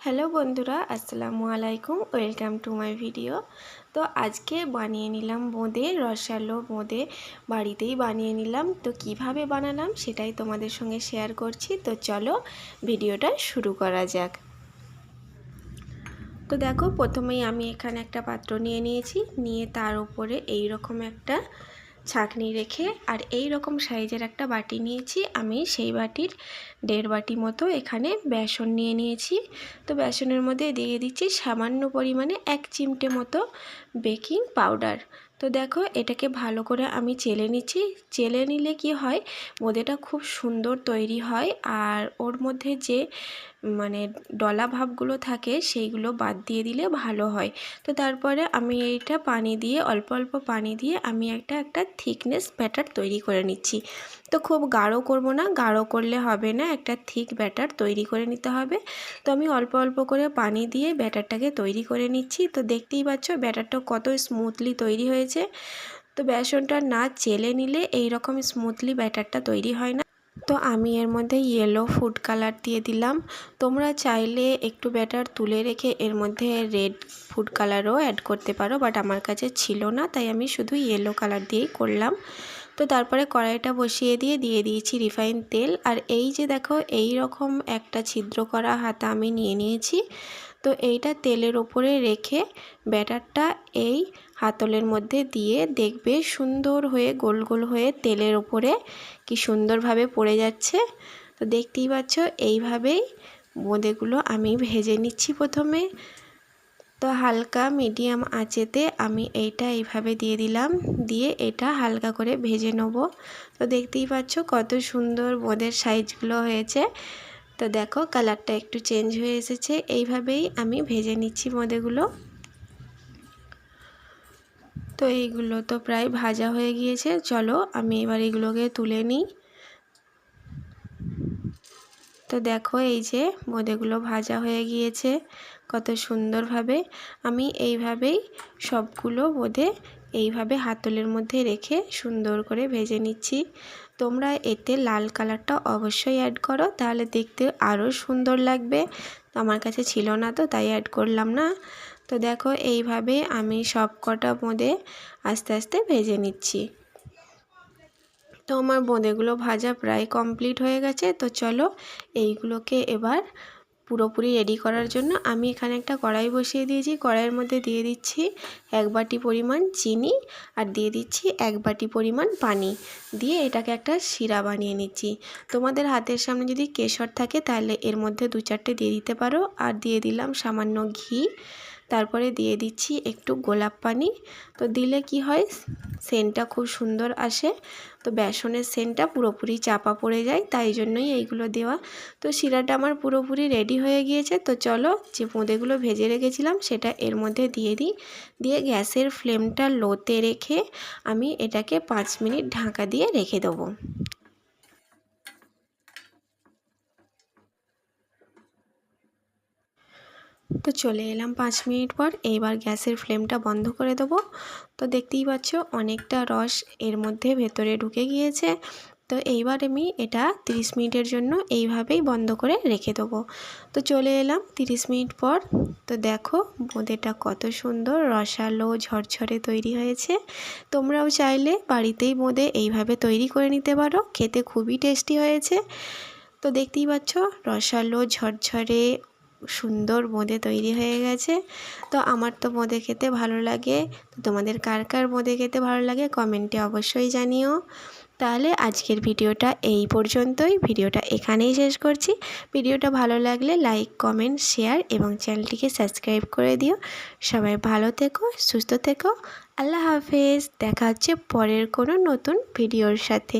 Hello বন্ধুরা, আসসালামু আলাইকুম। Welcome to my video. তো আজকে বানিয়ে নিলাম বোঁদে, রসালো বোঁদে বাড়িতেই বানিয়ে নিলাম। তো কিভাবে বানালাম সেটাই তোমাদের সঙ্গে শেয়ার করছি। তো চলো ভিডিওটা শুরু করা যাক। তো দেখো, প্রথমেই আমি এখানে একটা পাত্র নিয়ে নিয়েছি, নিয়ে তার উপরে এই রকম একটা ছাঁকনি রেখে আর এই রকম সাইজের একটা বাটি নিয়েছি। আমি সেই বাটির 1.5 বাটি মতো এখানে বেসন নিয়ে নিয়েছি। তো বেসনের মধ্যে দিয়ে দিচ্ছি সামান্য পরিমাণে 1 চিমটে মতো বেকিং পাউডার। তো দেখো, এটাকে ভালো করে আমি চেলে নিচ্ছি। চেলে নিলে কি হয়, বোঁদেটা খুব সুন্দর তৈরি হয় আর ওর মধ্যে যে ডলা ভাবগুলো থাকে সেইগুলো বাদ দিয়ে দিলে ভালো হয়। তো তারপরে আমি এইটা পানি দিয়ে অল্প অল্প পানি দিয়ে আমি একটা থিকনেস ব্যাটার তৈরি করে নিচ্ছি। তো খুব গাঢ় করব না, গাঢ় করলে হবে না, একটা থিক ব্যাটার তৈরি করে নিতে হবে। তো আমি অল্প অল্প করে পানি দিয়ে ব্যাটারটাকে তৈরি করে নিচ্ছি। তো দেখতেই পাচ্ছ ব্যাটারটা কত স্মুথলি তৈরি হয়েছে। তো বেসনটা না চেলে নিলে এই রকম স্মুথলি ব্যাটারটা তৈরি হয় না। তো আমি এর মধ্যে ইয়েলো ফুড কালার দিয়ে দিলাম। তোমরা চাইলে একটু ব্যাটার তুলে রেখে এর মধ্যে রেড ফুড কালারও অ্যাড করতে পারো, বাট আমার কাছে ছিল না, তাই আমি শুধু ইয়েলো কালার দিয়েই করলাম। তো তারপরে কড়াইটা বসিয়ে দিয়ে দিয়েছি রিফাইন তেল। আর এই যে দেখো, এই রকম একটা ছিদ্র করা হাতা আমি নিয়ে নিয়েছি। তো এইটা তেলের ওপরে রেখে ব্যাটারটা এই হাতলের মধ্যে দিয়ে দেখবে সুন্দর হয়ে গোল গোল হয়ে তেলের ওপরে কি সুন্দরভাবে পড়ে যাচ্ছে। তো দেখতেই পাচ্ছ, এইভাবেই বোঁদেগুলো আমি ভেজে নিচ্ছি প্রথমে। তো হালকা মিডিয়াম আঁচেতে আমি এইটা এইভাবে দিয়ে দিলাম, দিয়ে এটা হালকা করে ভেজে নেব। তো দেখতেই পাচ্ছ কত সুন্দর বোঁদের সাইজগুলো হয়েছে। তো দেখো, কালারটা একটু চেঞ্জ হয়ে এসেছে। এইভাবেই আমি ভেজে নিচ্ছি বোঁদেগুলো। তো এইগুলো তো প্রায় ভাজা হয়ে গিয়েছে, চলো আমি এবার এগুলোকে তুলে নিই। তো দেখো, এই যে বোঁদেগুলো ভাজা হয়ে গিয়েছে কত সুন্দরভাবে। আমি এইভাবেই সবগুলো বোঁদে এইভাবে হাতলের মধ্যে রেখে সুন্দর করে ভেজে নিচ্ছি। তোমরা এতে লাল কালারটা অবশ্যই অ্যাড করো, তাহলে দেখতে আরও সুন্দর লাগবে। তো আমার কাছে ছিল না, তো তাই অ্যাড করলাম না। তো দেখো, এইভাবে আমি সব কটা বোঁদে আস্তে আস্তে ভেজে নিচ্ছি। তো আমার বোঁদেগুলো ভাজা প্রায় কমপ্লিট হয়ে গেছে। তো চলো এইগুলোকে এবার পুরোপুরি রেডি করার জন্য আমি এখানে একটা কড়াই বসিয়ে দিয়েছি। কড়াইয়ের মধ্যে দিয়ে দিচ্ছি 1 বাটি পরিমাণ চিনি আর দিয়ে দিচ্ছি 1 বাটি পরিমাণ পানি, দিয়ে এটাকে একটা শিরা বানিয়ে নিচ্ছি। তোমাদের হাতের সামনে যদি কেশর থাকে তাহলে এর মধ্যে 2-4টে দিয়ে দিতে পারো। আর দিয়ে দিলাম সামান্য ঘি, তারপরে দিয়ে দিচ্ছি একটু গোলাপ পানি। তো দিলে কি হয়, সেন্টটা খুব সুন্দর আসে। তো বেসনের সেন্টটা পুরোপুরি চাপা পড়ে যায়, তাই জন্যই এইগুলো দেওয়া। তো শিরাটা আমার পুরোপুরি রেডি হয়ে গিয়েছে। তো চলো, যে বোঁদেগুলো ভেজে রেখেছিলাম সেটা এর মধ্যে দিয়ে দিই। দিয়ে গ্যাসের ফ্লেমটা লোতে রেখে আমি এটাকে 5 মিনিট ঢাকা দিয়ে রেখে দেবো। তো চলে এলাম 5 মিনিট পর। এইবার গ্যাসের ফ্লেমটা বন্ধ করে দেবো। তো দেখতেই পাচ্ছ অনেকটা রস এর মধ্যে ভেতরে ঢুকে গিয়েছে। তো এইবার আমি এটা 30 মিনিটের জন্য এইভাবেই বন্ধ করে রেখে দেবো। তো চলে এলাম 30 মিনিট পর। তো দেখো, বোঁদেটা কত সুন্দর রসালো ঝরঝরে তৈরি হয়েছে। তোমরাও চাইলে বাড়িতেই বোঁদে এইভাবে তৈরি করে নিতে পারো, খেতে খুবই টেস্টি হয়েছে। তো দেখতেই পাচ্ছ রসালো ঝরঝরে সুন্দর বোঁদে তৈরি হয়ে গেছে। তো আমার তো বোঁদে খেতে ভালো লাগে। তো তোমাদের কার কার বোঁদে খেতে ভালো লাগে কমেন্টে অবশ্যই জানিও। তাহলে আজকের ভিডিওটা এই পর্যন্তই। ভিডিওটা এখানেই শেষ করছি। ভিডিওটা ভালো লাগলে লাইক, কমেন্ট, শেয়ার এবং চ্যানেলটিকে সাবস্ক্রাইব করে দিও। সবাই ভালো থেকো, সুস্থ থেকো। আল্লাহ হাফেজ। দেখা হচ্ছে পরের কোনো নতুন ভিডিওর সাথে।